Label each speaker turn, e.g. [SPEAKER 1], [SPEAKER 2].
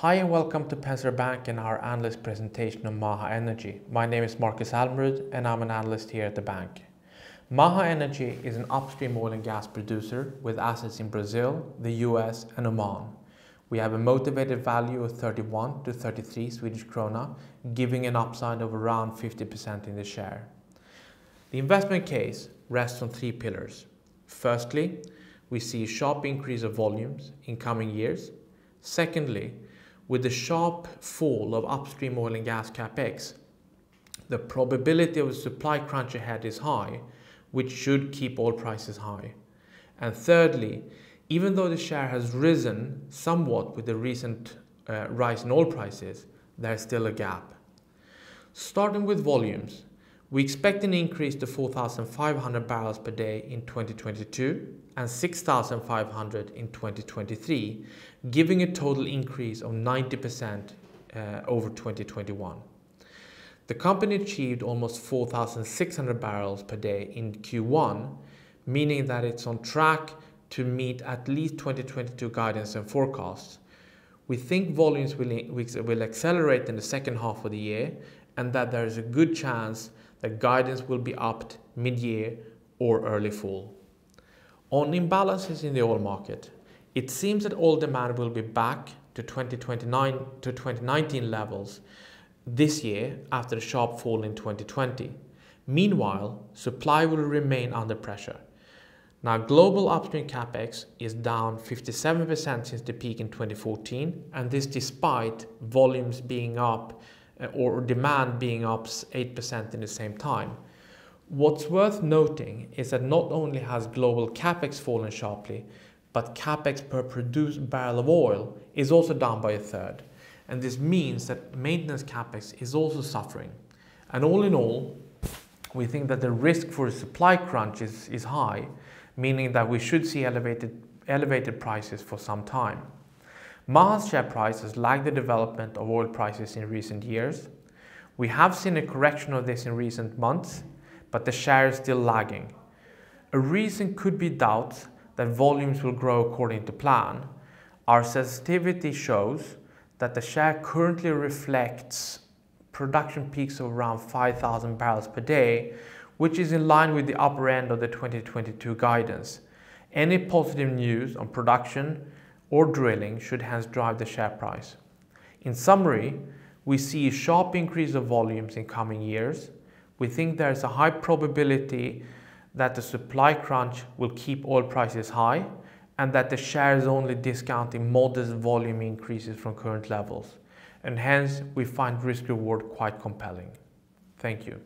[SPEAKER 1] Hi and welcome to Penser Banks and our analyst presentation on MAHA Energy. My name is Markus Almerud and I'm an analyst here at the bank. MAHA Energy is an upstream oil and gas producer with assets in Brazil, the US and Oman. We have a motivated value of 31 to 33 Swedish krona, giving an upside of around 50% in the share. The investment case rests on three pillars. Firstly, we see a sharp increase of volumes in coming years. Secondly, with the sharp fall of upstream oil and gas capex, the probability of a supply crunch ahead is high, which should keep oil prices high. And thirdly, even though the share has risen somewhat with the recent rise in oil prices, there is still a gap. Starting with volumes, we expect an increase to 4,500 barrels per day in 2022 and 6,500 in 2023, giving a total increase of 90% over 2021. The company achieved almost 4,600 barrels per day in Q1, meaning that it's on track to meet at least 2022 guidance and forecasts. We think volumes will accelerate in the second half of the year, and that there is a good chance that guidance will be upped mid-year or early fall. On imbalances in the oil market, it seems that oil demand will be back to 2019 levels this year after a sharp fall in 2020. Meanwhile, supply will remain under pressure. Now, global upstream capex is down 57% since the peak in 2014, and this despite volumes being up or demand being up 8% in the same time. What's worth noting is that not only has global capex fallen sharply, but capex per produced barrel of oil is also down by a third. And this means that maintenance capex is also suffering. And all in all, we think that the risk for a supply crunch is high, meaning that we should see elevated prices for some time. MAHA's share price has lagged the development of oil prices in recent years. We have seen a correction of this in recent months, but the share is still lagging. A reason could be doubts that volumes will grow according to plan. Our sensitivity shows that the share currently reflects production peaks of around 5,000 barrels per day, which is in line with the upper end of the 2022 guidance. Any positive news on production or drilling should hence drive the share price. In summary, we see a sharp increase of volumes in coming years. We think there is a high probability that the supply crunch will keep oil prices high and that the share is only discounting modest volume increases from current levels. And hence, we find risk reward quite compelling. Thank you.